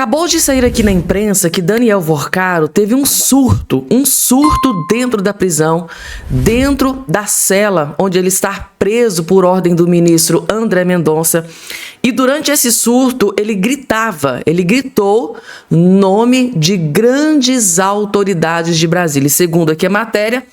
Acabou de sair aqui na imprensa que Daniel Vorcaro teve um surto dentro da prisão, dentro da cela onde ele está preso por ordem do ministro André Mendonça. E durante esse surto ele gritou nome de grandes autoridades de Brasília. E segundo aqui a matéria,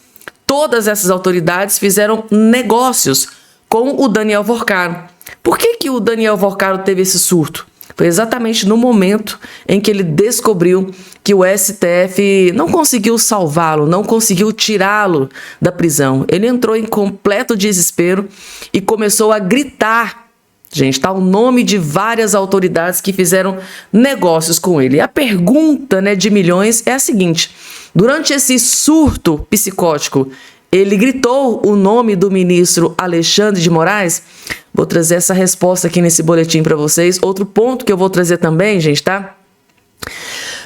todas essas autoridades fizeram negócios com o Daniel Vorcaro. Por que o Daniel Vorcaro teve esse surto? Foi exatamente no momento em que ele descobriu que o STF não conseguiu salvá-lo, não conseguiu tirá-lo da prisão. Ele entrou em completo desespero e começou a gritar, gente, tá, o nome de várias autoridades que fizeram negócios com ele. E a pergunta, de milhões é a seguinte: durante esse surto psicótico, ele gritou o nome do ministro Alexandre de Moraes? Vou trazer essa resposta aqui nesse boletim para vocês. Outro ponto que eu vou trazer também, gente, tá?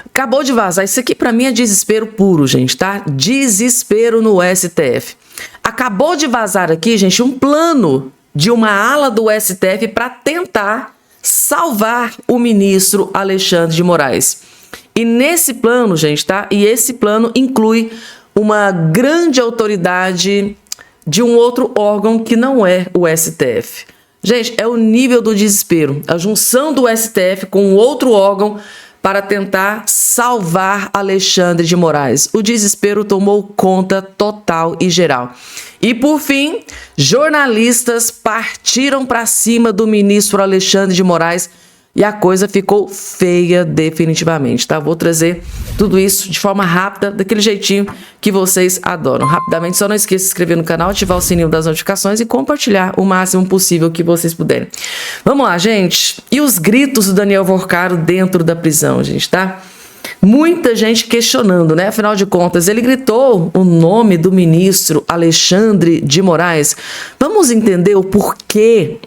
Acabou de vazar. Isso aqui para mim é desespero puro, gente, tá? Desespero no STF. Acabou de vazar aqui, gente, um plano de uma ala do STF para tentar salvar o ministro Alexandre de Moraes. E nesse plano, gente, tá? E esse plano inclui uma grande autoridade de um outro órgão que não é o STF. Gente, é o nível do desespero. A junção do STF com outro órgão para tentar salvar Alexandre de Moraes. O desespero tomou conta total e geral. E por fim, jornalistas partiram para cima do ministro Alexandre de Moraes e a coisa ficou feia definitivamente, tá? Vou trazer tudo isso de forma rápida, daquele jeitinho que vocês adoram. Rapidamente, só não esqueça de se inscrever no canal, ativar o sininho das notificações e compartilhar o máximo possível que vocês puderem. Vamos lá, gente. E os gritos do Daniel Vorcaro dentro da prisão, gente, tá? Muita gente questionando, né? Afinal de contas, ele gritou o nome do ministro Alexandre de Moraes. Vamos entender o porquê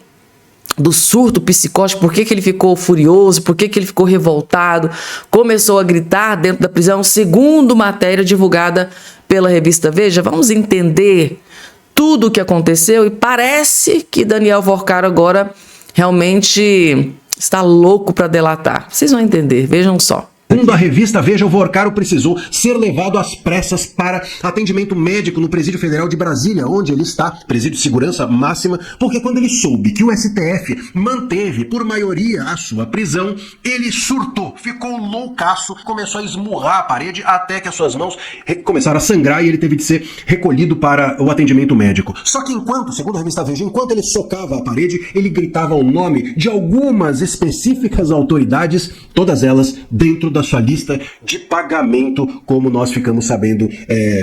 do surto psicótico, por que ele ficou furioso, por que ele ficou revoltado, começou a gritar dentro da prisão, segundo matéria divulgada pela revista Veja. Vamos entender tudo o que aconteceu e parece que Daniel Vorcaro agora realmente está louco para delatar. Vocês vão entender, vejam só. Segundo a revista Veja, o Vorcaro precisou ser levado às pressas para atendimento médico no Presídio Federal de Brasília, onde ele está, presídio de segurança máxima, porque quando ele soube que o STF manteve por maioria a sua prisão, ele surtou, ficou loucaço, começou a esmurrar a parede até que as suas mãos começaram a sangrar e ele teve de ser recolhido para o atendimento médico. Só que segundo a revista Veja, enquanto ele socava a parede, ele gritava o nome de algumas específicas autoridades, todas elas dentro da sua lista de pagamento, como nós ficamos sabendo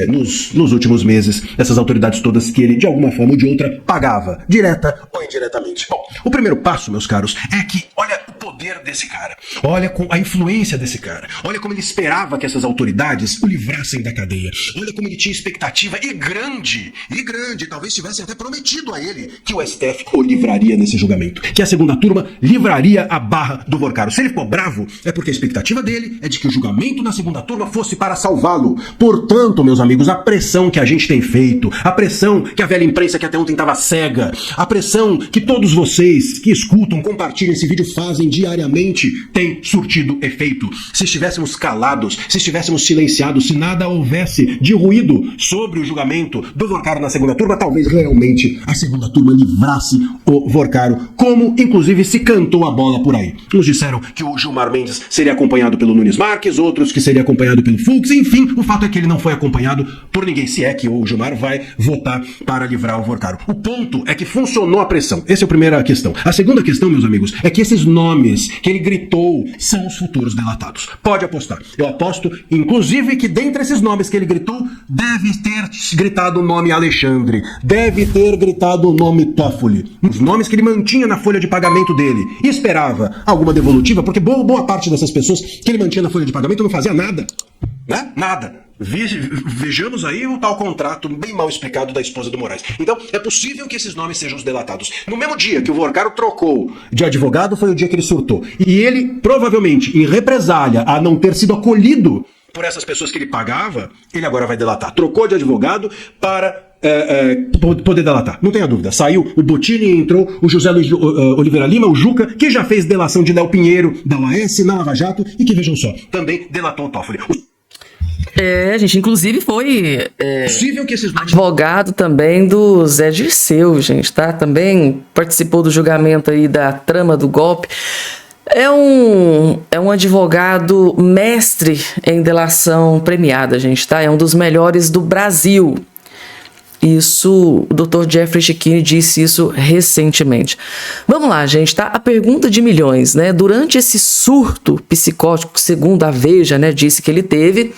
nos últimos meses, essas autoridades todas que ele, de alguma forma ou de outra, pagava, direta ou indiretamente. Bom, o primeiro passo, meus caros, é que, olha o poder desse cara, olha com a influência desse cara, olha como ele esperava que essas autoridades o livrassem da cadeia, olha como ele tinha expectativa e grande, talvez tivessem até prometido a ele que o STF o livraria nesse julgamento, que a segunda turma livraria a barra do Vorcaro. Se ele ficou bravo, é porque a expectativa dele é de que o julgamento na segunda turma fosse para salvá-lo. Portanto, meus amigos, a pressão que a gente tem feito, a pressão que a velha imprensa que até ontem estava cega, a pressão que todos vocês que escutam, compartilham esse vídeo fazem diariamente, tem surtido efeito. Se estivéssemos calados, se estivéssemos silenciados, se nada houvesse de ruído sobre o julgamento do Vorcaro na segunda turma, talvez realmente a segunda turma livrasse o Vorcaro, como inclusive se cantou a bola por aí. Uns disseram que o Gilmar Mendes seria acompanhado pelo Nunes Marques, outros que seria acompanhado pelo Fux, enfim, o fato é que ele não foi acompanhado por ninguém, se é que o Gilmar vai votar para livrar o Vorcaro. O ponto é que funcionou a pressão. Essa é a primeira questão. A segunda questão, meus amigos, é que esses nomes que ele gritou são os futuros delatados. Pode apostar. Eu aposto, inclusive, que dentre esses nomes que ele gritou, deve ter gritado o nome Alexandre, deve ter gritado o nome Toffoli, os nomes que ele mantinha na folha de pagamento dele e esperava alguma devolutiva, porque boa parte dessas pessoas que ele mantinha na folha de pagamento não fazia nada, né? Nada. Vejamos aí o tal contrato bem mal explicado da esposa do Moraes. Então, é possível que esses nomes sejam os delatados. No mesmo dia que o Vorcaro trocou de advogado, foi o dia que ele surtou. E ele, provavelmente, em represália a não ter sido acolhido por essas pessoas que ele pagava, ele agora vai delatar. Trocou de advogado para poder delatar. Não tenha dúvida. Saiu o Bottini e entrou o José Luiz Oliveira Lima, o Juca, que já fez delação de Léo Pinheiro, da UAS, na Lava Jato, e que, vejam só, também delatou o Toffoli. Gente, inclusive foi Possível que esses advogado também do Zé Dirceu, gente, tá? Também participou do julgamento aí da trama do golpe. É um advogado mestre em delação premiada, gente, tá? É um dos melhores do Brasil. Isso, o Dr. Jeffrey Chechini disse isso recentemente. Vamos lá, gente, tá? A pergunta de milhões, né? Durante esse surto psicótico, segundo a Veja, né, disse que ele teve,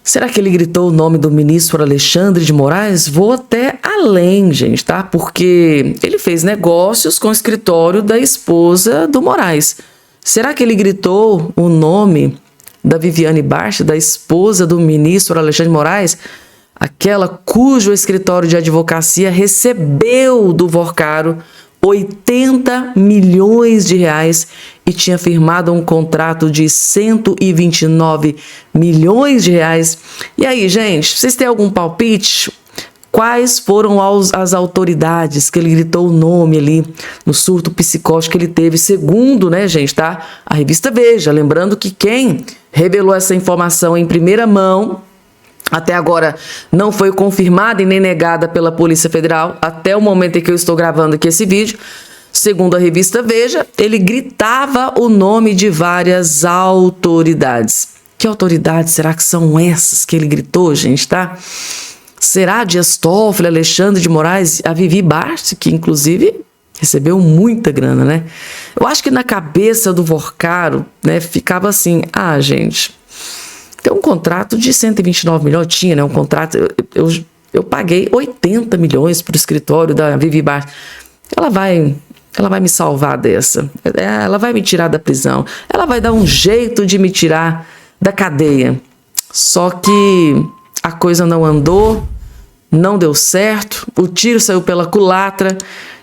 será que ele gritou o nome do ministro Alexandre de Moraes? Vou até além, gente, tá? Porque ele fez negócios com o escritório da esposa do Moraes. Será que ele gritou o nome da Viviane Baixa, da esposa do ministro Alexandre de Moraes? Aquela cujo escritório de advocacia recebeu do Vorcaro 80 milhões de reais e tinha firmado um contrato de 129 milhões de reais. E aí, gente, vocês têm algum palpite? Quais foram as autoridades que ele gritou o nome ali no surto psicótico que ele teve, segundo, né, gente, tá? A revista Veja. Lembrando que quem revelou essa informação em primeira mão, até agora não foi confirmada e nem negada pela Polícia Federal, até o momento em que eu estou gravando aqui esse vídeo. Segundo a revista Veja, ele gritava o nome de várias autoridades. Que autoridades será que são essas que ele gritou, gente, tá? Será Dias Toffoli, Alexandre de Moraes, a Vivi Barsi, que inclusive recebeu muita grana, né? Eu acho que na cabeça do Vorcaro, né, ficava assim, gente, tem um contrato de 129 milhões, tinha, né, um contrato, eu paguei 80 milhões para o escritório da Vivi Barsi. Ela vai me salvar dessa, ela vai me tirar da prisão, ela vai dar um jeito de me tirar da cadeia. Só que a coisa não andou, não deu certo, o tiro saiu pela culatra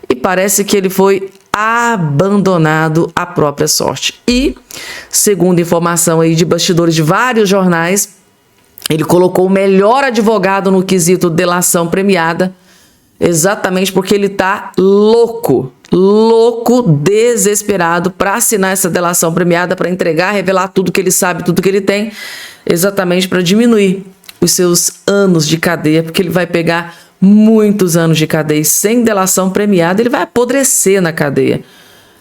e parece que ele foi abandonado à própria sorte. E, segundo informação aí de bastidores de vários jornais, ele colocou o melhor advogado no quesito delação premiada, exatamente porque ele tá louco, desesperado para assinar essa delação premiada, para entregar, revelar tudo que ele sabe, tudo que ele tem, exatamente para diminuir os seus anos de cadeia, porque ele vai pegar muitos anos de cadeia e sem delação premiada ele vai apodrecer na cadeia.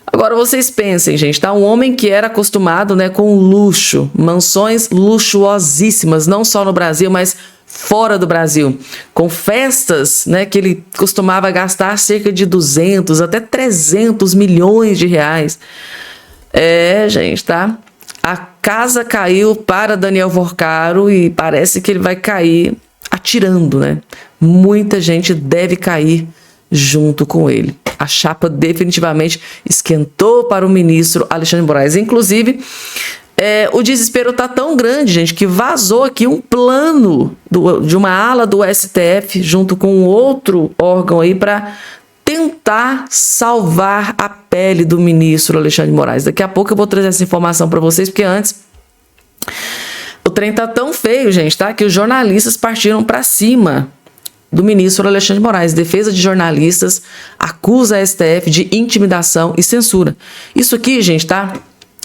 Agora vocês pensem, gente, tá? Um homem que era acostumado, né, com luxo, mansões luxuosíssimas, não só no Brasil, mas fora do Brasil, com festas, né, que ele costumava gastar cerca de 200 até 300 milhões de reais. Gente, tá? A casa caiu para Daniel Vorcaro e parece que ele vai cair atirando, né? Muita gente deve cair junto com ele. A chapa definitivamente esquentou para o ministro Alexandre de Moraes. Inclusive, o desespero tá tão grande, gente, que vazou aqui um plano de uma ala do STF junto com outro órgão aí para tentar salvar a pele do ministro Alexandre de Moraes. Daqui a pouco eu vou trazer essa informação para vocês, porque antes o trem tá tão feio, gente, tá? Que os jornalistas partiram para cima do ministro Alexandre de Moraes. Defesa de jornalistas acusa a STF de intimidação e censura. Isso aqui, gente, tá?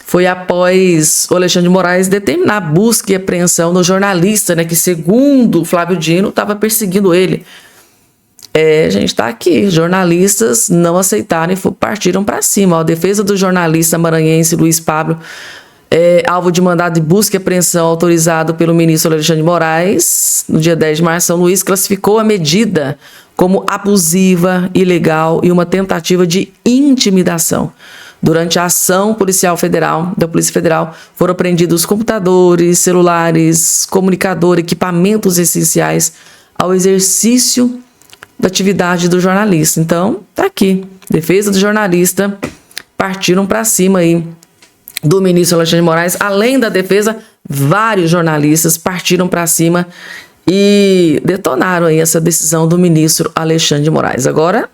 Foi após o Alexandre de Moraes determinar a busca e apreensão do jornalista, né? Que, segundo Flávio Dino, estava perseguindo ele. Gente, tá aqui. Jornalistas não aceitaram e partiram para cima. A defesa do jornalista maranhense Luiz Pablo, alvo de mandado de busca e apreensão autorizado pelo ministro Alexandre de Moraes, no dia 10 de março, São Luís classificou a medida como abusiva, ilegal e uma tentativa de intimidação. Durante a ação policial federal, da Polícia Federal, foram apreendidos computadores, celulares, comunicador, equipamentos essenciais ao exercício da atividade do jornalista. Então, tá aqui. Defesa do jornalista, partiram para cima aí do ministro Alexandre de Moraes. Além da defesa, vários jornalistas partiram para cima e detonaram aí essa decisão do ministro Alexandre de Moraes. Agora,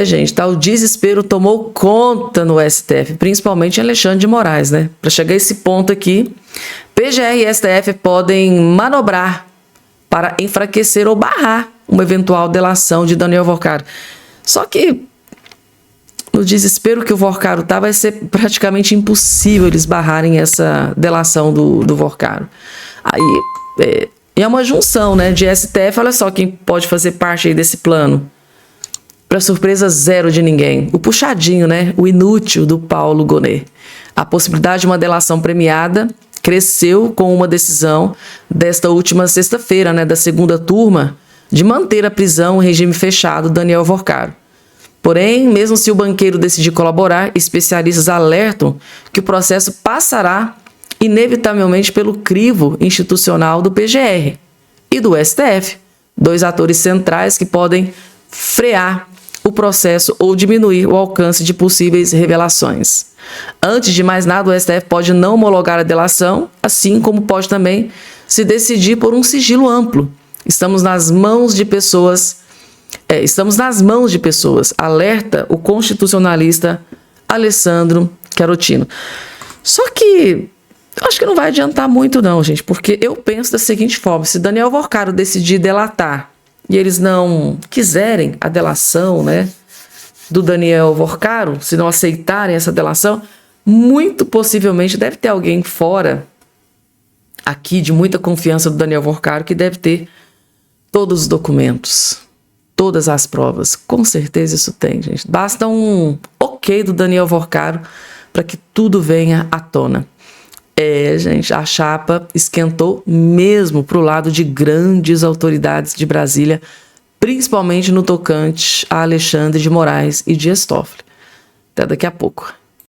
gente, tá, o desespero tomou conta no STF, principalmente em Alexandre de Moraes, né? Para chegar a esse ponto aqui, PGR e STF podem manobrar para enfraquecer ou barrar uma eventual delação de Daniel Vorcaro. Só que, no desespero que o Vorcaro está, vai ser praticamente impossível eles barrarem essa delação do Vorcaro. Aí é uma junção, né, de STF, olha só quem pode fazer parte aí desse plano. Para surpresa zero de ninguém. O puxadinho, né, o inútil do Paulo Gonet. A possibilidade de uma delação premiada cresceu com uma decisão desta última sexta-feira, né, da segunda turma, de manter a prisão em regime fechado Daniel Vorcaro. Porém, mesmo se o banqueiro decidir colaborar, especialistas alertam que o processo passará inevitavelmente pelo crivo institucional do PGR e do STF, dois atores centrais que podem frear o processo ou diminuir o alcance de possíveis revelações. Antes de mais nada, o STF pode não homologar a delação, assim como pode também se decidir por um sigilo amplo. Estamos nas mãos de pessoas, alerta o constitucionalista Alessandro Carotino. Só que eu acho que não vai adiantar muito não, gente, porque eu penso da seguinte forma: se Daniel Vorcaro decidir delatar e eles não quiserem a delação, né, do Daniel Vorcaro, se não aceitarem essa delação, muito possivelmente deve ter alguém fora aqui de muita confiança do Daniel Vorcaro que deve ter todos os documentos, todas as provas. Com certeza isso tem, gente. Basta um ok do Daniel Vorcaro para que tudo venha à tona. Gente, a chapa esquentou mesmo para o lado de grandes autoridades de Brasília, principalmente no tocante a Alexandre de Moraes e Dias Toffoli. Até daqui a pouco.